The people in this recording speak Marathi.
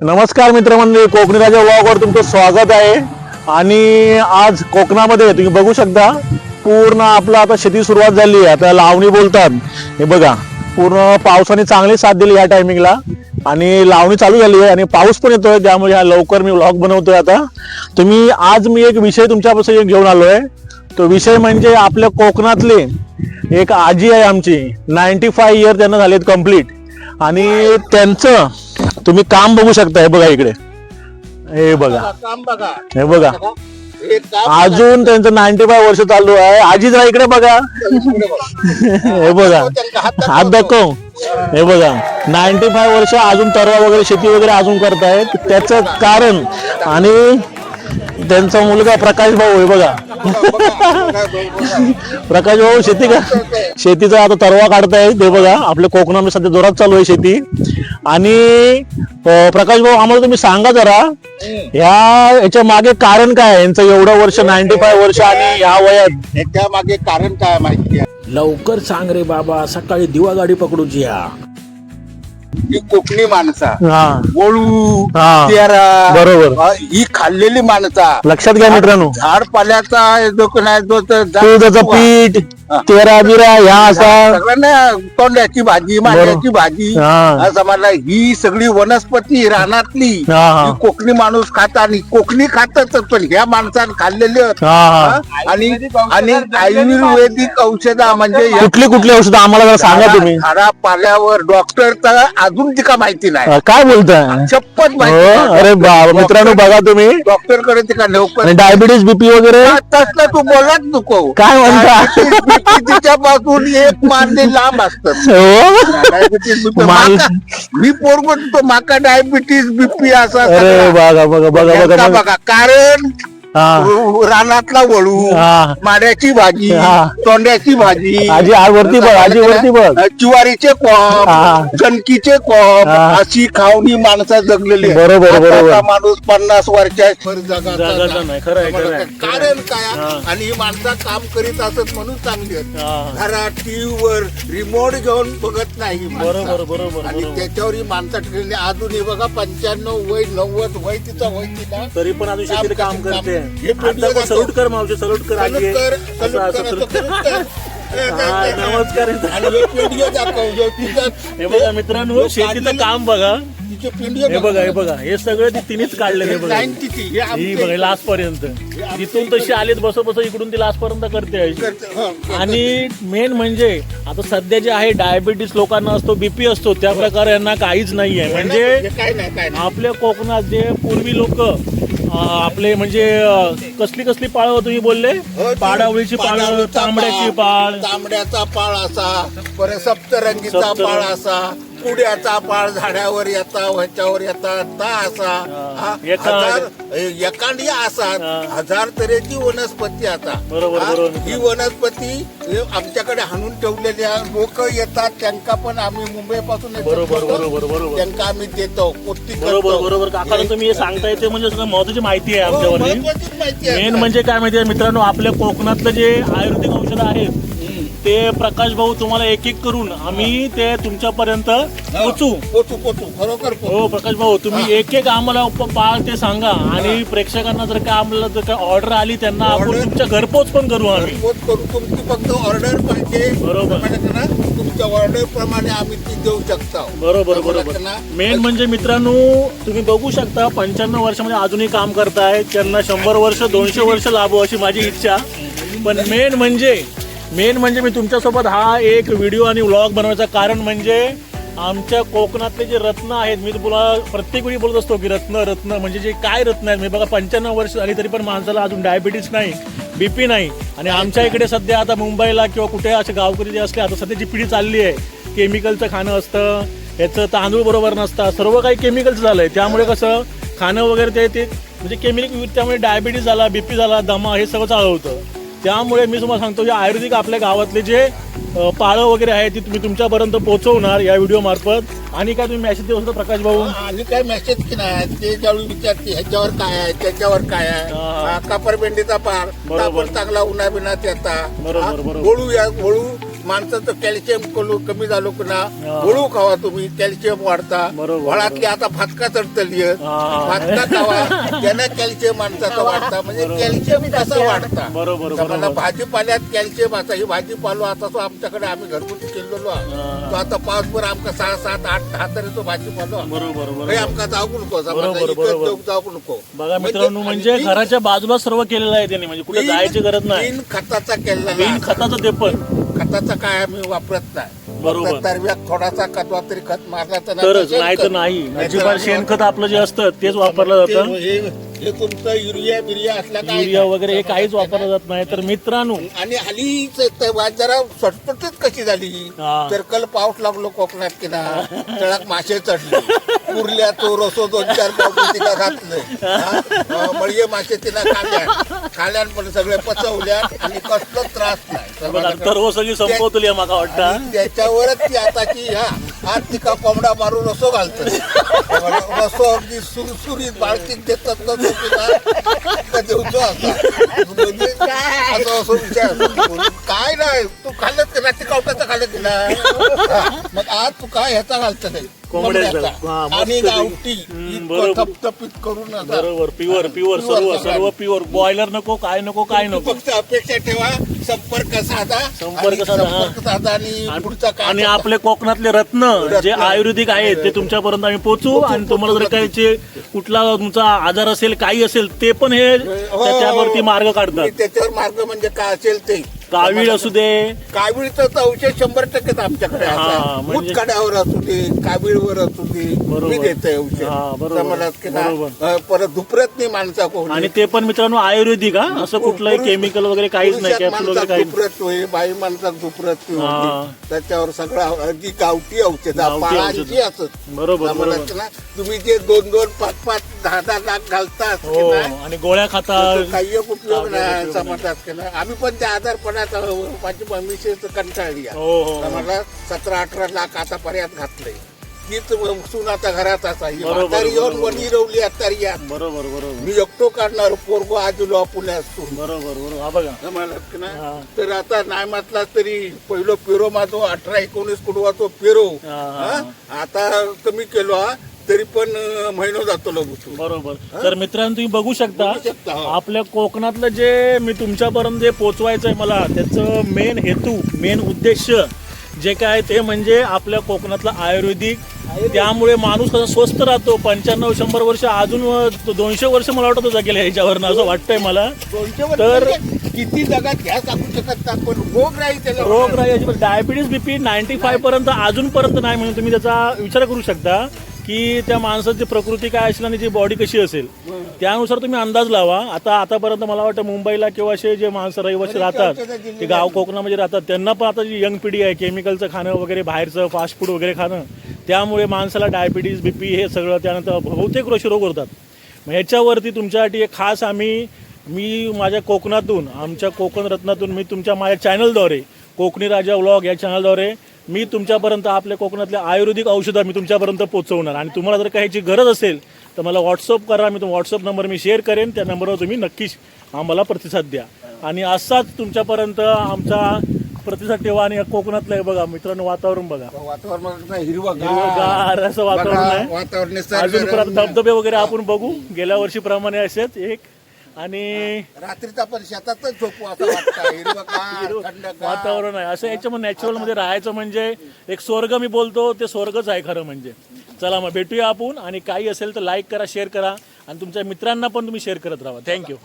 नमस्कार मित्रमंडळी, कोकणी राजा व्लॉगवर तुमचं स्वागत आहे। आणि आज कोकणामध्ये तुम्ही बघू शकता पूर्ण आपलं आता शेती सुरुवात झाली आहे। आता लावणी बोलतात, हे बघा पूर्ण पावसाने चांगली साथ दिली या टायमिंगला आणि लावणी चालू झाली आहे आणि पाऊस पण येतोय, त्यामुळे हा लवकर मी व्लॉग बनवतोय। आता आज मी एक विषय तुमच्यापासून घेऊन आलोय। तो विषय म्हणजे आपल्या कोकणातले एक आजी आहे आमची, 95 इयर त्यांना झालेत कंप्लीट आणि त्यांचं तुम्ही काम बघू शकता। हे बघा इकडे, हे बघा, हे बघा अजून त्यांचं 95 वर्ष चालू आहे। आजी जरा इकडे बघा, हे बघा हात दाखव, हे बघा 95 वर्ष अजून तरवा वगैरे शेती वगैरे अजून करतायत। त्याचं कारण आणि त्यांचा मुलगा प्रकाश भाऊ, हे बघा प्रकाश भाऊ शेतीचा आता तरवा काढतायत। हे बघा आपल्या कोकणामध्ये सध्या जोरात चालू आहे शेती। आणि प्रकाश भाऊ आम्हाला तुम्ही सांगा जरा याच्या मागे कारण काय, यांचं एवढं वर्ष 95 वर्ष आणि या वयात याच्या मागे कारण काय माहिती आहे? लवकर सांग रे बाबा, सकाळी दिवा गाडी पकडूची या ही कोकणी माणसा, हा वळू, हा. तेरा, बरोबर. ही खाल्लेली माणसा, लक्षात घ्या मित्रांनो, झाड पाल्याचा जो नाही जो तुळजाचं पीठ, तेरा बिरा ह्या असा सगळ्यांना तोंड्याची भाजी, मांड्याची भाजी, हा. असं मला ही सगळी वनस्पती रानातली हा, हा. ही कोकणी माणूस खात आणि कोकणी खातच, पण ह्या माणसानं खाल्लेली आहेत. हा, हा. हा? आणि आयुर्वेदिक औषधा म्हणजे या कुठली कुठली औषधं आम्हाला जरा सांगा तुम्ही। झाडा पाल्यावर डॉक्टर अजून तिका माहिती नाही, काय बोलताय? शपथ माहिती हो, नाही. अरे बाबा मित्रांनो बघा तुम्ही, डॉक्टर कडे तिका लवकर आणि डायबिटीस बीपी वगैरे तसलं तू बोलत नको, काय म्हणता? तिच्यापासून एक मारले लांब असतात। हो? डायबिटीस मान- मी पोरगो तो माका डायबिटीस बीपी असा अरे सगळा. बघा बघा बघा यांचा बघा बघा कारण हा. रानातला वळू, हा. माड्याची भाजी, हा. तोंड्याची भाजी, आजी आज वरती बघ, आजी वरती बघ, ज्वारीचे हा. कॉप, कणकीचे कॉप, हा. अशी खावणी माणसं जगलेली आहेत. बरोबर, बरोबर. आताचा माणूस 50 वर्षाच्या जगाचा नाही, खरं आहे, खरं आहे. कारण काय? हा. आणि ही माणसं काम करीत असत म्हणून चांगली आहेत. हा. घरात टीव्हीवर रिमोट घेऊन बघत नाही ही माणसं. बरोबर, बरोबर, आणि बरोबर. त्याच्यावर ही माणसं ठरलेली अजूनही बघा 95 वय 90 वय तिचा वय तिला तरी पण अजून शेतीत काम करते। हे पेंडिओ आता पण सलूट कर मावशी, सलूट कर आजी, सलूट कर, असं- सलूट असं कर, सलूट कर. सलूट कर. हा, नमस्कार. आणि हे पेंडिओ दाखव, हे तिचं- हे बघा मित्रांनो, शेतीचं काम बघा, तिचे पेंडिओ हे बघा, हे बघा, हे सगळं तिनेच काढले। हे बघा, लाईन तिची, हे ही आमचे- बघा लास्ट पर्यंत, तिथून तशी आलीत बस बस इकडून ती लास्ट पर्यंत करते आहे. हं. आणि मेन म्हणजे आता सध्या जे आहे डायबिटीस लोकांना असतो, बीपी असतो, त्या प्रकारे यांना काहीच नाहीये। म्हणजे हे काय नाही काय नाही. आपल्या कोकणात जे पूर्वी लोक आपले म्हणजे कसली कसली पाळ तुम्ही बोलले, पाडावळीची पाळ, पाडावळीचा तांबड्याची पाळ, तांबड्याचा पाळ असा, परत सप्तरंगीचा सप्तरंग. पाळ असा, पुड्याचा पाळ झाडावर येता ह्याच्यावर येता ता असा, हा, एकांड. एकांडी असा, हा. 1000 तऱ्हेची वनस्पती आता, बरोबर, हा, बरोबर. ही वनस्पती आमच्याकडे हाणून ठेवलेल्या लोक येतात, त्यांना पण आम्ही मुंबई पासून बरोबर, बरोबर, बरोबर. त्यांना आम्ही देतो, पोती बरोबर, बरोबर. काका तुम्ही हे सांगताय ते म्हणजे सगळं महत्वाची माहिती आहे आमच्यावरती। महत्वाचीच माहिती आहे. मेन म्हणजे काय माहिती आहे मित्रांनो, आपल्या कोकणातलं जे आयुर्वेदिक औषध आहेत ते प्रकाश भाऊ तुम्हाला एक एक करून आम्ही ते तुमच्यापर्यंत पोचू। पोचू खरोखर पोचू. हो प्रकाश भाऊ, तुम्ही एक एक आम्हाला पाळ ते सांगा आणि प्रेक्षकांना जर का आम्हाला जर का ऑर्डर आली त्यांना आपण Order- तुमच्या घरपोच पण करू आम्ही। पोच करू, तुमची फक्त ऑर्डर पाहिजे, बरोबर. प्रमाणे ना, तुमच्या ऑर्डर प्रमाणे आम्ही ती देऊ शकतो। बरोबर बरोबर। मेन म्हणजे मित्रांनो तुम्ही बघू शकता 95 वर्षामध्ये अजूनही काम करतायत, त्यांना 100 वर्ष 200 वर्ष लाभो अशी माझी इच्छा। पण मेन म्हणजे मी तुमच्यासोबत हा एक व्हिडिओ आणि व्लॉग बनवायचं कारण म्हणजे आमच्या कोकणातले जे रत्न आहेत, मी तुम्हाला प्रत्येक वेळी बोलत असतो की रत्न म्हणजे जे काय रत्न आहेत, मी बघा 95 वर्ष झाली तरी पण माणसाला अजून डायबिटीस नाही, बीपी नाही। आणि आमच्या इकडे सध्या आता मुंबईला किंवा कुठे असे गावकरी जे असले, आता सध्याची पिढी चालली आहे, केमिकलचं खाणं असतं, याचं तांदूळ बरोबर नसतं, सर्व काही केमिकलचं झालंय। त्यामुळे कसं खाणं वगैरे ते म्हणजे केमिकल, त्यामुळे डायबिटीस झाला, बीपी झाला, दमा हे सगळं चालू होतं। त्यामुळे मी तुम्हाला सांगतो, या आयुर्वेदिक आपल्या गावातले जे पाळं वगैरे आहे ती तुम्ही तुमच्यापर्यंत पोहोचवणार या व्हिडिओ मार्फत। आणि काय तुम्ही मेसेज देऊ शकता प्रकाश भाऊ? आणि काय मेसेज की नाही, ते ज्यावेळी विचारते ह्याच्यावर काय आहे, त्याच्यावर काय आहे, हा. कापरबेंडीचा पार, बरोबर. कापड चांगला उन्हा बिनात येता, बरोबर, हा, बरोबर. वळू माणसाचं कॅल्शियम कमी झालो की ना गळू खावा तुम्ही, कॅल्शियम वाढता. बरोबर. फळातली आता भातका चढतली हा. भातका खावा, त्यानं कॅल्शियम माणसाचा वाढता. म्हणजे कॅल्शियम कसं वाढता. बरोबर तर मला बरोबर भाजीपाल्यात कॅल्शियम आता ही भाजीपालो आता तो आमच्याकडे आम्ही घरगुती केलेलो आहे. तो आता पावसभर आमका 6, 7, 8, 10 तरी तो भाजीपालो आहे. बरोबर हे बरोबर आमका जाऊ नको, बरोबर, बरोबर. जाऊ नको. बघा मित्रांनो, म्हणजे बिन- घराच्या बाजूला सर्व केलेलं आहे त्यांनी, म्हणजे कुठे जायची गरज नाही. बिन खताचा केलेला बिन खताचं ते पण खताचा काय आम्ही वापरत नाही. बरोबर. फक्त तरव्यात थोडासा कटवा तरी खत मारला तर तरच, नाही तर नाही. अजिबात शेणखत आपलं जे असतं तेच वापरलं जातं. हे तुमचं युरिया बिरिया असला काय युरिया नाही. वगैरे हे काहीच वापरलं जात नाही. तर मित्रांनो, आणि हल्लीच जरा सटपटच कशी झाली. हा. तर कल पाऊस लागलो कोकणात की ना, तळाक मासे चढले, कुर्ल्या तो रसो 2-4 पाऊस तिला घातलं. मळये मासे तिला खाल्यान पण सगळे पचवल्या आणि कसलंच त्रास बघा नाही. सर्व सगळी संपवतली आहे माका वाटतं. आणि त्याच्यावरच ती आताची आज तिका कोंबडा मारून रसो घालतो. रसो अगदी सुरसुरीत बाळकीत देतात ना तो तिला देवतो आता. म्हणजे असं असं विचार असतो. काय नाही तू खाल्लं की रात्री कवटाचं खाल्लं तिला. मग आज तू काय ह्याचा घालत नाही कोंबड्याचा. कोंबड्याचा. हा, मस्त आणि ते. गावठी बरोबर. थपथपीत करून आता. बरोबर, प्युअर प्युअर सर्व सर्व प्युअर. बॉयलर नको, काय नको, काय तू नको. फक्त अपेक्षा ठेवा, संपर्क साधा. संपर्क आणि साधा, हा. संपर्क साधा आणि पुढचा काय आणि आपले कोकणातले रत्न जे आयुर्वेदिक आहेत ते तुमच्यापर्यंत आम्ही पोचवू. आणि तुम्हाला जर काही जे कुठला तुमचा आजार असेल, काही असेल, ते पण हे त्याच्यावरती मार्ग काढतात. त्याच्यावर मार्ग म्हणजे काय असेल ते. कावीळ असू दे, कावीळचं तर औषध 100% आमच्याकडे हा, आहे. म्हणजे- मुतखड्यावर असू दे, कावीळवर असू दे, बरोबर. मी देते औषध. हा, बरोबर. समजलात की नाही? बरोबर. परत धुपरत नाही माणसा कोणी. आणि ते पण मित्रांनो आयुर्वेदिक, हा असं कुठलंही केमिकल वगैरे काहीच नाही, पुरुषात कॅप्सूल वगैरे माणसात काही धुपरत होईल, बाई माणसात धुपरत हा. होईल. त्याच्यावर सगळं अगदी गावठी औषध गावठी पाळांची औषध. असत. बरोबर समजलात बरोबर. की नाही? तुम्ही जे 2-2, 5-5, 10-10 लाख घालतात की हो, नाही? आणि गोळ्या खाता. काही उपयोग काही नाही. उपयोग समजतात की नाही? आम्ही पण त्या आजारपणात माझी मम्मीशी कंटाळली आहे. हो हो मला 17-18 लाख आतापर्यंत घातले. तीच सून आता घरात असायची. बरोबर, म्हातारी येऊन बरोबर. वणी रवली आता या. बरोबर बरोबर मी एकटो काढणार पोरगो आजूलो पुण्यात सून. बरोबर बरोबर. हा बघा. समजलं की नाही? हा. तर आता नाही म्हटला तरी पहिलो पेरो माझो 18-19 कुडवाचो पेरो. हा, हा? आता कमी केलो हा. तरी पण महिनो जातो लगू. बरोबर. तर मित्रांनो, तुम्ही बघू शकता बघू शकता, हो. आपल्या कोकणातलं जे मी तुमच्यापर्यंत जे पोचवायचं आहे मला, त्याचं मेन हेतू, मेन उद्देश जे काय ते म्हणजे आपल्या कोकणातलं आयुर्वेदिक. त्यामुळे माणूस कसा स्वस्थ राहतो. 95-100 वर्ष, अजून 200 वर्ष मला वाटतं जगेल ह्याच्यावरनं, असं वाटतंय मला. 200 वर्ष तर- म्हणजे किती जगात घ्या सांगू शकत नाही, पण रोग राहील त्याला. रोग राहायची डायबिटीस बीपी 95 पर्यंत अजूनपर्यंत नाही, म्हणून तुम्ही त्याचा विचार करू शकता की त्या माणसाची प्रकृती काय असेल आणि जी बॉडी कशी असेल त्यानुसार तुम्ही अंदाज लावा. आतापर्यंत मला वाटतं मुंबईला किंवा असे जे माणसं रहिवासी राहतात, ते गाव कोकणामध्ये राहतात, त्यांना पण आता जी यंग पिढी आहे, केमिकलचं खाणं वगैरे, बाहेरचं फास्ट फूड वगैरे खाणं, त्यामुळे माणसाला डायबिटीज बीपी हे सगळं, त्यानंतर बहुतेक रोशी रोग होतात. मग ह्याच्यावरती तुमच्यासाठी एक खास मी माझ्या कोकणातून, आमच्या कोकण रत्नातून, मी तुमच्या माझ्या चॅनलद्वारे, कोकणी राजा व्लॉग या चॅनलद्वारे मी तुमच्यापर्यंत आपल्या कोकणातल्या आयुर्वेदिक औषधं मी तुमच्यापर्यंत पोहोचवणार. आणि तुम्हाला जर काही गरज असेल तर मला व्हॉट्सअप करा. मी व्हॉट्सअप नंबर मी शेअर करेन. त्या नंबरवर तुम्ही नक्कीच आम्हाला प्रतिसाद द्या. आणि असाच तुमच्यापर्यंत आमचा प्रतिसाद ठेवा. आणि कोकणातलं आहे बघा मित्रांनो, वातावरण बघा, वातावरण हिरवगार हिरवंगार असं वातावरण आहे. वातावरण अजून परत धबधबे वगैरे आपण बघू गेल्या वर्षीप्रमाणे असेच एक. आणि रात्रीचा पण शेतातच झोपू असं वाटतं. हिरवगार, थंडगार. वातावरण आहे असं. याच्यामध्ये नॅचरल मध्ये राहायचं म्हणजे एक स्वर्ग, मी बोलतो ते स्वर्गच आहे खरं म्हणजे. चला मग भेटूया आपण. आणि काही असेल तर लाईक करा, शेअर करा, आणि तुमच्या मित्रांना पण तुम्ही शेअर करत राहा. थँक्यू.